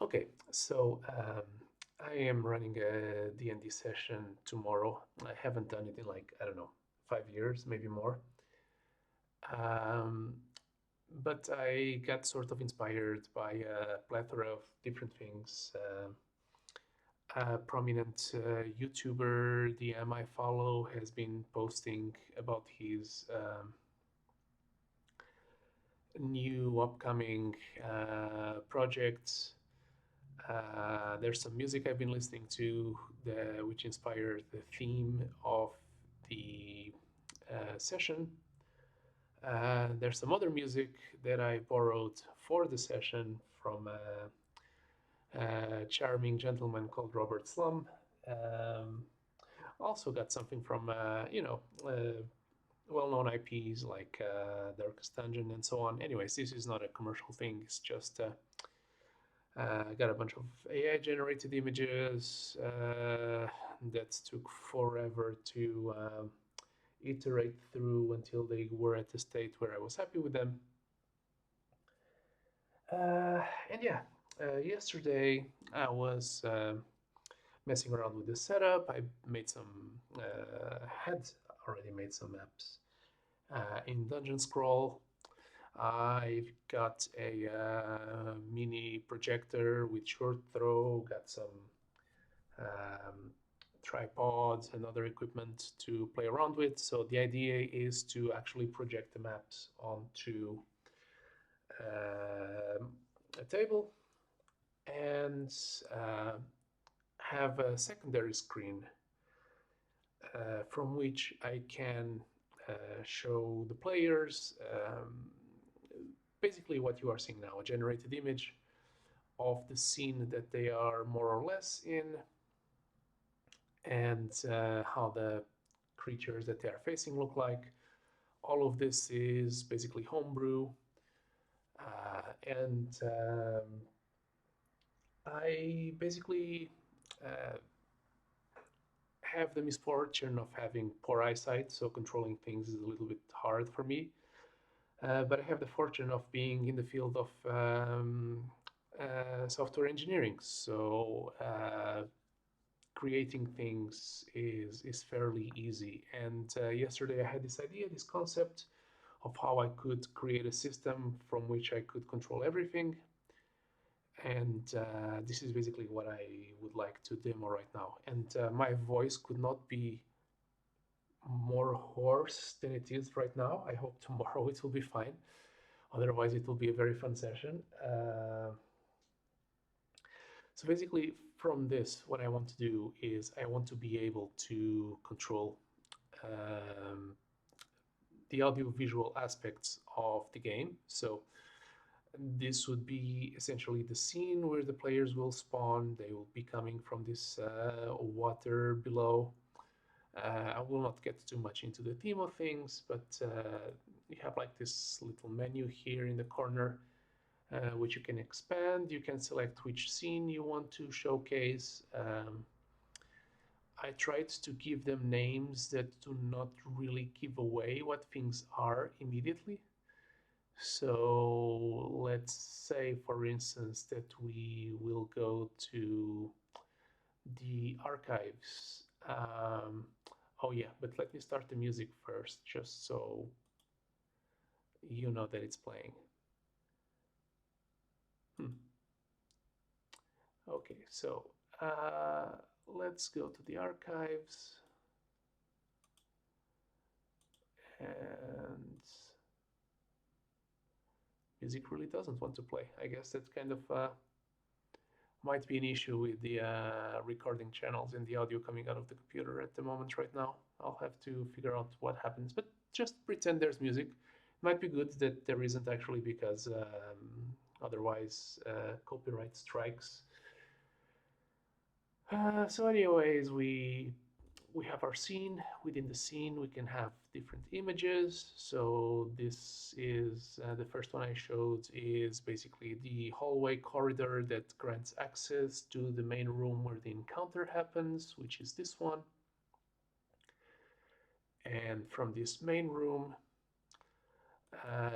Okay, so I am running a D&D session tomorrow. I haven't done it in like, I don't know, 5 years, maybe more. Um, but I got sort of inspired by a plethora of different things. A prominent YouTuber, the I follow, has been posting about his new upcoming projects. There's some music I've been listening to, which inspired the theme of the session. There's some other music that I borrowed for the session from a charming gentleman called Robert Slum. Um, Also got something from well-known IPs like Darkest Dungeon and so on. Anyways, this is not a commercial thing. It's just I got a bunch of AI generated images that took forever to iterate through until they were at a state where I was happy with them. And yeah, yesterday I was messing around with the setup. I made some, had already made some maps in Dungeon Scroll. I've got a mini projector with short throw, got some um, tripods and other equipment to play around with. So the idea is to actually project the maps onto um, a table and uh, have a secondary screen from which I can show the players basically what you are seeing now, a generated image of the scene that they are more or less in, and how the creatures that they are facing look like. All of this is basically homebrew, and I basically uh, have the misfortune of having poor eyesight, so controlling things is a little bit hard for me. But I have the fortune of being in the field of software engineering, so creating things is fairly easy. And yesterday I had this idea, this concept of how I could create a system from which I could control everything. And this is basically what I would like to demo right now. And my voice could not be more hoarse than it is right now. I hope tomorrow it will be fine. Otherwise, it will be a very fun session. So basically, from this, what I want to do is I want to be able to control um, the audio-visual aspects of the game. So this would be essentially the scene where the players will spawn. They will be coming from this water below. I will not get too much into the theme of things, but you have like this little menu here in the corner, which you can expand. You can select which scene you want to showcase. I tried to give them names that do not really give away what things are immediately. So let's say, for instance, that we will go to the archives. Oh yeah, but let me start the music first, just so you know that it's playing. Hmm. Okay, so uh, let's go to the archives, and music really doesn't want to play. I guess that kind of might be an issue with the recording channels and the audio coming out of the computer at the moment right now. I'll have to figure out what happens, but just pretend there's music. It might be good that there isn't actually, because otherwise copyright strikes. So anyways, we have our scene. Within the scene, we can have different images. So this is the first one I showed is basically the hallway corridor that grants access to the main room where the encounter happens, which is this one. And from this main room,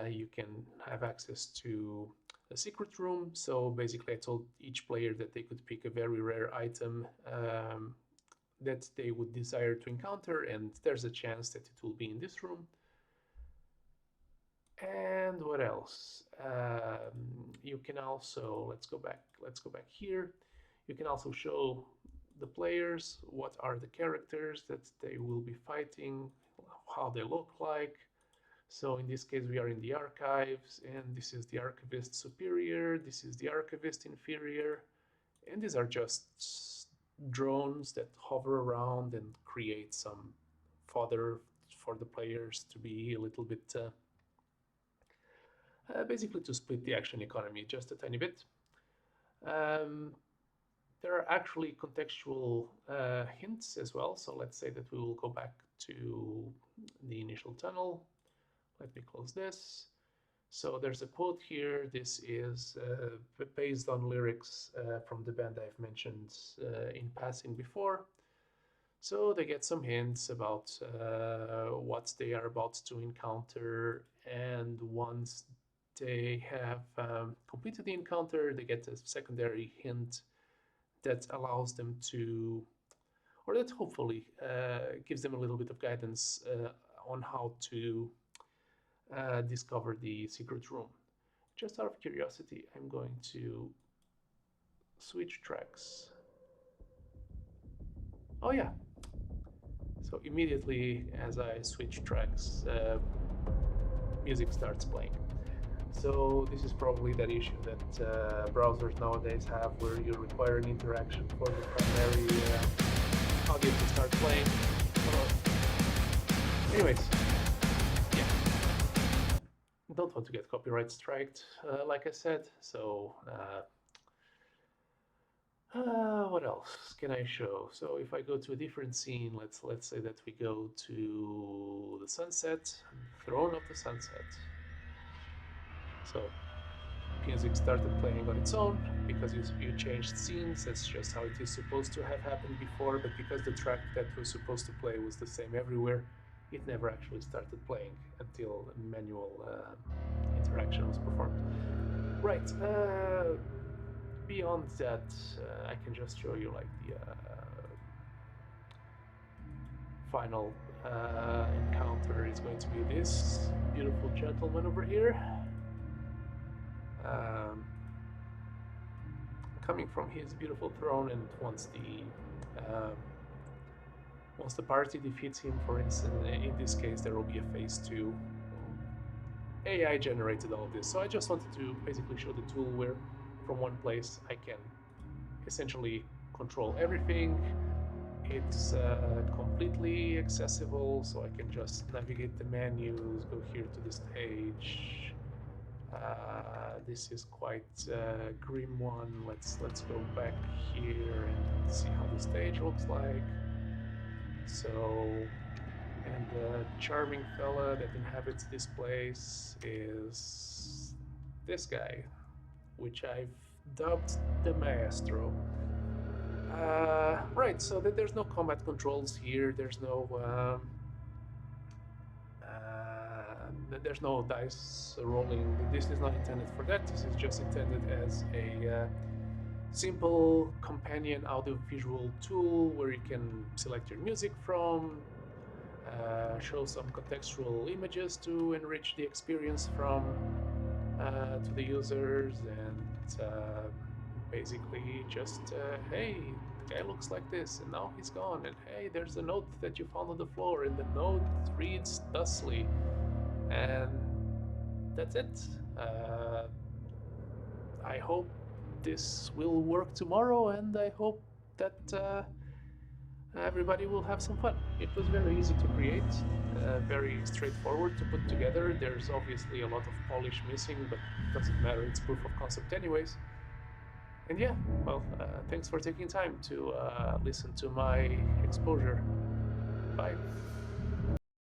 you can have access to a secret room. So basically I told each player that they could pick a very rare item that they would desire to encounter, and there's a chance that it will be in this room. And what else? You can also, let's go back here. You can also show the players what are the characters that they will be fighting, how they look like. So in this case we are in the archives, and this is the archivist superior, this is the archivist inferior, and these are just drones that hover around and create some fodder for the players to be a little bit basically to split the action economy just a tiny bit. There are actually contextual hints as well. So let's say that we will go back to the initial tunnel. Let me close this. So there's a quote here. This is based on lyrics from the band I've mentioned in passing before. So they get some hints about what they are about to encounter, and once they have completed the encounter, they get a secondary hint that allows them to, or that hopefully gives them a little bit of guidance on how to discover the secret room. Just out of curiosity, I'm going to switch tracks. Oh yeah. So immediately as I switch tracks, music starts playing. So this is probably that issue that browsers nowadays have, where you require an interaction for the primary audio to start playing. Anyways, yeah, don't want to get copyright striked, like I said. So what else can I show? So if I go to a different scene, let's say that we go to the sunset, Throne of the Sunset. So music started playing on its own because you changed scenes. That's just how it is supposed to have happened before, but because the track that was supposed to play was the same everywhere, it never actually started playing until manual interaction was performed. Right, beyond that, I can just show you like the final encounter is going to be this beautiful gentleman over here. Coming from his beautiful throne, and once the party defeats him, for instance, in this case there will be a phase 2. AI generated all of this, so I just wanted to basically show the tool where from one place I can essentially control everything. It's completely accessible, so I can just navigate the menus, go here to the stage. This is quite a grim one. Let's go back here and see how the stage looks like. So, and the charming fella that inhabits this place is this guy, which I've dubbed the Maestro. Right, so there's no combat controls here. There's no dice rolling. This is not intended for that. This is just intended as a simple companion audiovisual tool where you can select your music from, show some contextual images to enrich the experience from to the users, and basically just hey, the guy looks like this and now he's gone, and hey, there's a note that you found on the floor and the note reads thusly, and that's it. I hope this will work tomorrow, and I hope that everybody will have some fun. It was very easy to create, very straightforward to put together. There's obviously a lot of polish missing, but it doesn't matter, it's proof of concept anyways. And yeah, well, thanks for taking time to listen to my exposure. Bye.